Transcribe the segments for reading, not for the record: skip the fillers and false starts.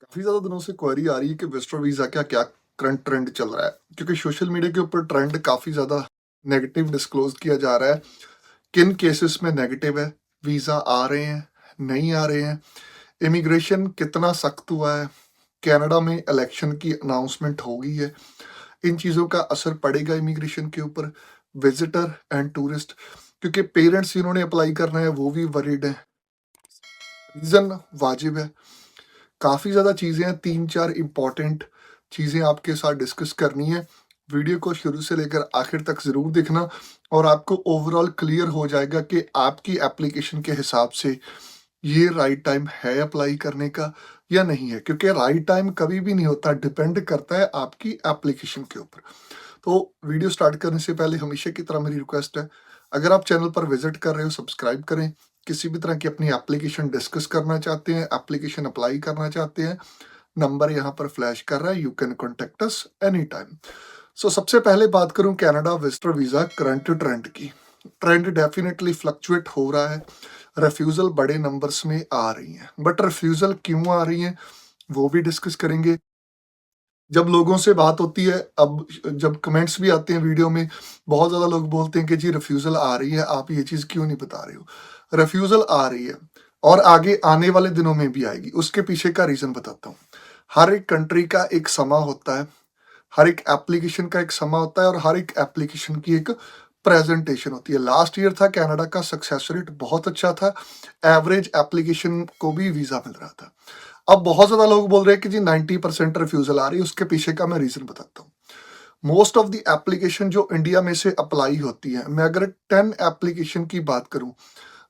काफ़ी ज़्यादा दिनों से क्वेरी आ रही है कि विज़िटर वीज़ा का क्या करंट ट्रेंड चल रहा है, क्योंकि सोशल मीडिया के ऊपर ट्रेंड काफ़ी ज़्यादा नेगेटिव डिस्क्लोज़ किया जा रहा है। किन केसेस में नेगेटिव है, वीज़ा आ रहे हैं, नहीं आ रहे हैं, इमिग्रेशन कितना सख्त हुआ है, कनाडा में इलेक्शन की अनाउंसमेंट हो गई है, इन चीज़ों का असर पड़ेगा इमिग्रेशन के ऊपर, विज़िटर एंड टूरिस्ट, क्योंकि पेरेंट्स जिन्होंने अप्लाई करना है वो भी वरीड हैं, रीज़न वाजिब है। काफ़ी ज़्यादा चीज़ें हैं, 3-4 इम्पोर्टेंट चीज़ें आपके साथ डिस्कस करनी है। वीडियो को शुरू से लेकर आखिर तक ज़रूर देखना और आपको ओवरऑल क्लियर हो जाएगा कि आपकी एप्लीकेशन के हिसाब से ये राइट टाइम है अप्लाई करने का या नहीं है। क्योंकि राइट टाइम कभी भी नहीं होता, डिपेंड करता है आपकी एप्लीकेशन के ऊपर। तो वीडियो स्टार्ट करने से पहले हमेशा की तरह मेरी रिक्वेस्ट है, अगर आप चैनल पर विजिट कर रहे हो सब्सक्राइब करें। किसी भी तरह की अपनी एप्लीकेशन डिस्कस करना चाहते हैं, एप्लीकेशन अप्लाई करना चाहते हैं, नंबर यहाँ पर फ्लैश कर रहा है, you can contact us any time. So सबसे पहले बात करूं Canada visitor visa current trend की। ट्रेंड डेफिनेटली फ्लक्चुएट हो रहा है, रिफ्यूज़ल बड़े नंबर्स में आ रही हैं, बट रिफ्यूज़ल क्यों आ रही हैं वो भी डिस्कस करेंगे। जब लोगों से बात होती है, अब जब कमेंट्स भी आते हैं वीडियो में, बहुत ज़्यादा लोग बोलते हैं कि जी रिफ्यूज़ल आ रही है, आप ये चीज़ क्यों नहीं बता रहे हो? रिफ्यूज़ल आ रही है और आगे आने वाले दिनों में भी आएगी। उसके पीछे का रीज़न बताता हूँ। हर एक कंट्री का एक समा होता है, हर एक एप्लीकेशन का एक समा होता है और हर एक एप्लीकेशन की एक प्रेज़ेंटेशन होती है। लास्ट ईयर था कनाडा का सक्सेस रेट बहुत अच्छा था, एवरेज एप्लीकेशन को भी वीज़ा मिल रहा था। अब बहुत ज़्यादा लोग बोल रहे हैं कि जी 90% रिफ्यूज़ल आ रही है, उसके पीछे का मैं रीज़न बताता हूँ। मोस्ट ऑफ द एप्लीकेशन जो इंडिया में से अप्लाई होती है, मैं अगर 10 एप्लीकेशन की बात करूँ,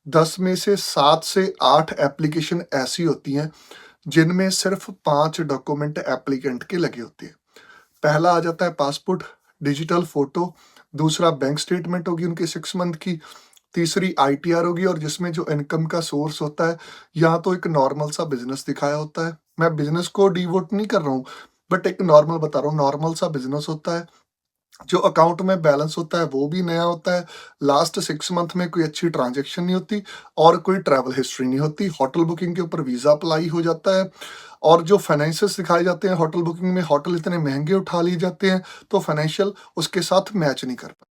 10 में से 7 से 8 एप्लीकेशन ऐसी होती हैं, जिनमें सिर्फ़ 5 डॉक्यूमेंट एप्लीकेंट के लगे होते हैं। पहला आ जाता है पासपोर्ट, डिजिटल फ़ोटो, दूसरा बैंक स्टेटमेंट होगी उनकी 6 मंथ की, तीसरी आईटीआर होगी और जिसमें जो इनकम का सोर्स होता है, या तो एक नॉर्मल सा बिज़नेस दिखाया होता है। मैं बिज़नेस को डिवोट नहीं कर रहा हूँ, बट एक नॉर्मल बता रहा हूँ, नॉर्मल सा बिज़नेस होता है। जो अकाउंट में बैलेंस होता है वो भी नया होता है। लास्ट 6 मंथ में कोई अच्छी ट्रांज़ैक्शन नहीं होती और कोई ट्रैवल हिस्ट्री नहीं होती। होटल बुकिंग के ऊपर वीज़ा अप्लाई हो जाता है और जो फाइनेंसेस दिखाए जाते हैं होटल बुकिंग में, होटल इतने महँगे उठा लिए जाते हैं, तो फाइनेंशियल उसके साथ मैच नहीं कर पाता।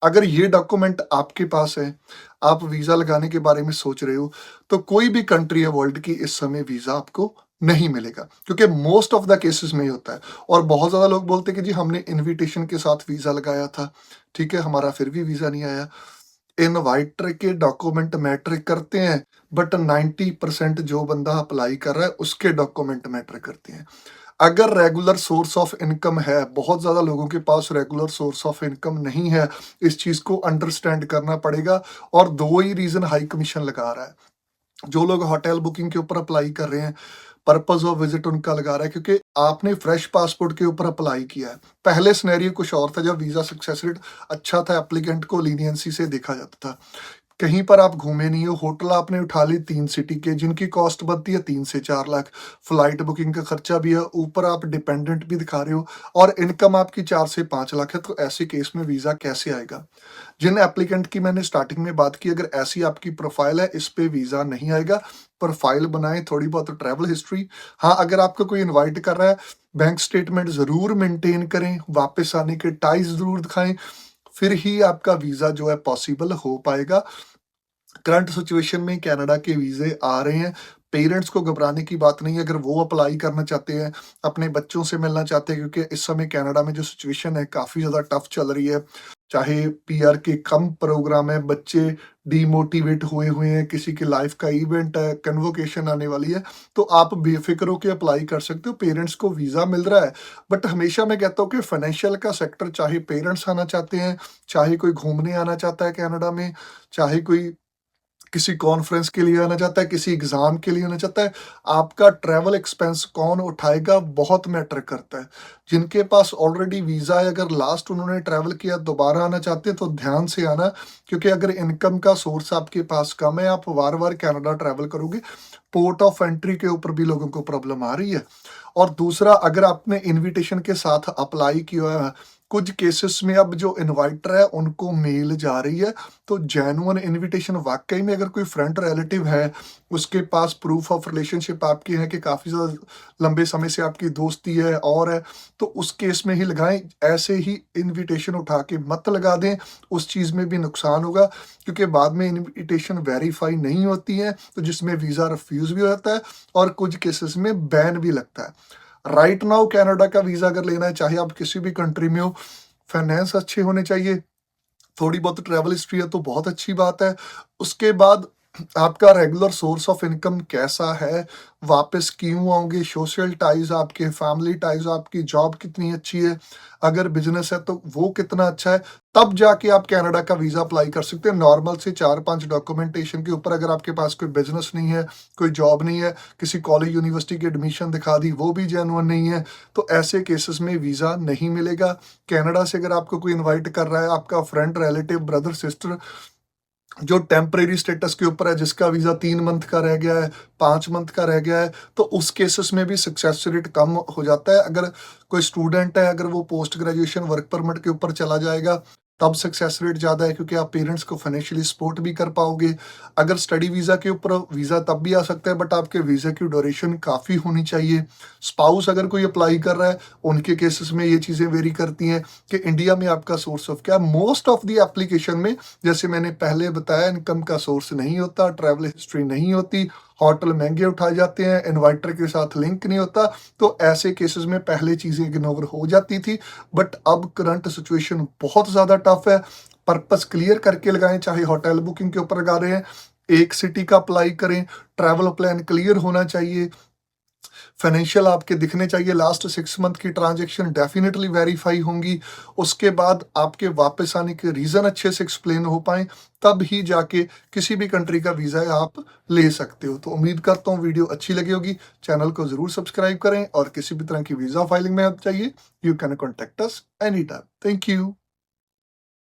अगर ये डॉक्यूमेंट आपके पास है, आप वीज़ा लगाने के बारे में सोच रहे हो, तो कोई भी कंट्री है वर्ल्ड की इस समय वीज़ा आपको नहीं मिलेगा, क्योंकि मोस्ट ऑफ द केसेस में ही होता है। और बहुत ज़्यादा लोग बोलते हैं कि जी हमने इन्विटेशन के साथ वीज़ा लगाया था, ठीक है, हमारा फिर भी वीज़ा नहीं आया। इनवाइटर के डॉक्यूमेंट मैटर करते हैं, बट 90% जो बंदा अप्लाई कर रहा है उसके डॉक्यूमेंट मैटर करते हैं। अगर रेगुलर सोर्स ऑफ इनकम है, बहुत ज़्यादा लोगों के पास रेगुलर सोर्स ऑफ इनकम नहीं है, इस चीज़ को अंडरस्टैंड करना पड़ेगा। और 2 ही रीज़न हाई कमीशन लगा रहा है। जो लोग होटल बुकिंग के ऊपर अप्लाई कर रहे हैं, पर्पस ऑफ विजिट उनका लगा रहा है, क्योंकि आपने फ्रेश पासपोर्ट के ऊपर अप्लाई किया है। पहले सिनेरियो कुछ और था, जब वीज़ा सक्सेस रेट अच्छा था, एप्लीकेंट को लीनियंसी से देखा जाता था। कहीं पर आप घूमे नहीं हो, होटल आपने उठा ली 3 सिटी के, जिनकी कॉस्ट बनती है 3 से 4 लाख, फ्लाइट बुकिंग का खर्चा भी है, ऊपर आप डिपेंडेंट भी दिखा रहे हो और इनकम आपकी 4 से 5 लाख है, तो ऐसे केस में वीज़ा कैसे आएगा? जिन एप्लीकेंट की मैंने स्टार्टिंग में बात की, अगर ऐसी आपकी प्रोफाइल है, इस पे वीज़ा नहीं आएगा। प्रोफाइल बनाएँ, थोड़ी बहुत ट्रैवल हिस्ट्री, हाँ, अगर आपको कोई इनवाइट कर रहा है, बैंक स्टेटमेंट ज़रूर मेंटेन करें, वापस आने के टाइज़ ज़रूर दिखाएँ, फिर ही आपका वीज़ा जो है पॉसिबल हो पाएगा। करंट सिचुएशन में कनाडा के वीज़े आ रहे हैं, पेरेंट्स को घबराने की बात नहीं है। अगर वो अप्लाई करना चाहते हैं, अपने बच्चों से मिलना चाहते हैं, क्योंकि इस समय कनाडा में जो सिचुएशन है काफ़ी ज़्यादा टफ चल रही है। चाहे पीआर के कम प्रोग्राम है, बच्चे डीमोटिवेट हुए हुए हैं, किसी की लाइफ का इवेंट है, कन्वोकेशन आने वाली है, तो आप बेफ़िक्र होके अप्लाई कर सकते हो, पेरेंट्स को वीज़ा मिल रहा है। बट हमेशा मैं कहता हूँ कि फाइनेंशियल का सेक्टर, चाहे पेरेंट्स आना चाहते हैं, चाहे कोई घूमने आना चाहता है कनाडा में, चाहे कोई किसी कॉन्फ्रेंस के लिए आना चाहता है, किसी एग्ज़ाम के लिए आना चाहता है, आपका ट्रैवल एक्सपेंस कौन उठाएगा बहुत मैटर करता है। जिनके पास ऑलरेडी वीज़ा है, अगर लास्ट उन्होंने ट्रैवल किया, दोबारा आना चाहते हैं, तो ध्यान से आना, क्योंकि अगर इनकम का सोर्स आपके पास कम है, आप बार-बार कनाडा ट्रैवल करोगे, पोर्ट ऑफ एंट्री के ऊपर भी लोगों को प्रॉब्लम आ रही है। और दूसरा, अगर आपने इन्विटेशन के साथ अप्लाई किया है, कुछ केसेस में अब जो इनवाइटर है उनको मेल जा रही है, तो जेन्युइन इनविटेशन वाकई में अगर कोई फ्रेंड रिलेटिव है, उसके पास प्रूफ ऑफ रिलेशनशिप आपकी है कि काफ़ी ज़्यादा लंबे समय से आपकी दोस्ती है और है, तो उस केस में ही लगाएं। ऐसे ही इनविटेशन उठा के मत लगा दें, उस चीज़ में भी नुकसान होगा, क्योंकि बाद में इनविटेशन वेरीफाई नहीं होती है, तो जिसमें वीज़ा रिफ्यूज़ भी हो जाता है और कुछ केसेस में बैन भी लगता है। राइट नाउ कनाडा का वीज़ा अगर लेना है, चाहे आप किसी भी कंट्री में हो, फाइनेंस अच्छे होने चाहिए, थोड़ी बहुत ट्रैवल हिस्ट्री है तो बहुत अच्छी बात है। उसके बाद आपका रेगुलर सोर्स ऑफ इनकम कैसा है, वापस क्यों आओगे, सोशल टाइज़ आपके, फैमिली टाइज़ आपकी, जॉब कितनी अच्छी है, अगर बिज़नेस है तो वो कितना अच्छा है, तब जाके आप कनाडा का वीज़ा अप्लाई कर सकते हैं। नॉर्मल से 4-5 डॉक्यूमेंटेशन के ऊपर अगर आपके पास कोई बिज़नेस नहीं है, कोई जॉब नहीं है, किसी कॉलेज यूनिवर्सिटी की एडमिशन दिखा दी, वो भी जेन्युइन नहीं है, तो ऐसे केसेस में वीज़ा नहीं मिलेगा। कनाडा से अगर आपको कोई इनवाइट कर रहा है, आपका फ्रेंड, रिलेटिव, ब्रदर, सिस्टर, जो टेम्परेरी स्टेटस के ऊपर है, जिसका वीज़ा 3 मंथ का रह गया है, 5 मंथ का रह गया है, तो उस केसेस में भी सक्सेस रेट कम हो जाता है। अगर कोई स्टूडेंट है, अगर वो पोस्ट ग्रेजुएशन वर्क परमिट के ऊपर चला जाएगा, तब सक्सेस रेट ज़्यादा है, क्योंकि आप पेरेंट्स को फाइनेंशियली सपोर्ट भी कर पाओगे। अगर स्टडी वीज़ा के ऊपर, वीज़ा तब भी आ सकता है, बट आपके वीज़ा की ड्यूरेशन काफ़ी होनी चाहिए। स्पाउस अगर कोई अप्लाई कर रहा है, उनके केसेस में ये चीज़ें वेरी करती हैं कि इंडिया में आपका सोर्स ऑफ क्या है। मोस्ट ऑफ दी एप्लीकेशन में, जैसे मैंने पहले बताया, इनकम का सोर्स नहीं होता, ट्रैवल हिस्ट्री नहीं होती, होटल महंगे उठाए जाते हैं, इन्वाइटर के साथ लिंक नहीं होता, तो ऐसे केसेस में पहले चीज़ें इग्नोर हो जाती थी, बट अब करंट सिचुएशन बहुत ज़्यादा टफ है। पर्पस क्लियर करके लगाएं, चाहे होटल बुकिंग के ऊपर लगा रहे हैं, एक सिटी का अप्लाई करें, ट्रैवल प्लान क्लियर होना चाहिए, फाइनेंशियल आपके दिखने चाहिए, लास्ट 6 मंथ की ट्रांजैक्शन डेफिनेटली वेरीफाई होंगी। उसके बाद आपके वापस आने के रीज़न अच्छे से एक्सप्लेन हो पाएँ, तब ही जाके किसी भी कंट्री का वीज़ा आप ले सकते हो। तो उम्मीद करता हूँ वीडियो अच्छी लगी होगी। चैनल को ज़रूर सब्सक्राइब करें और किसी भी तरह की वीज़ा फाइलिंग में आप चाहिए, you can contact us any time. Thank you.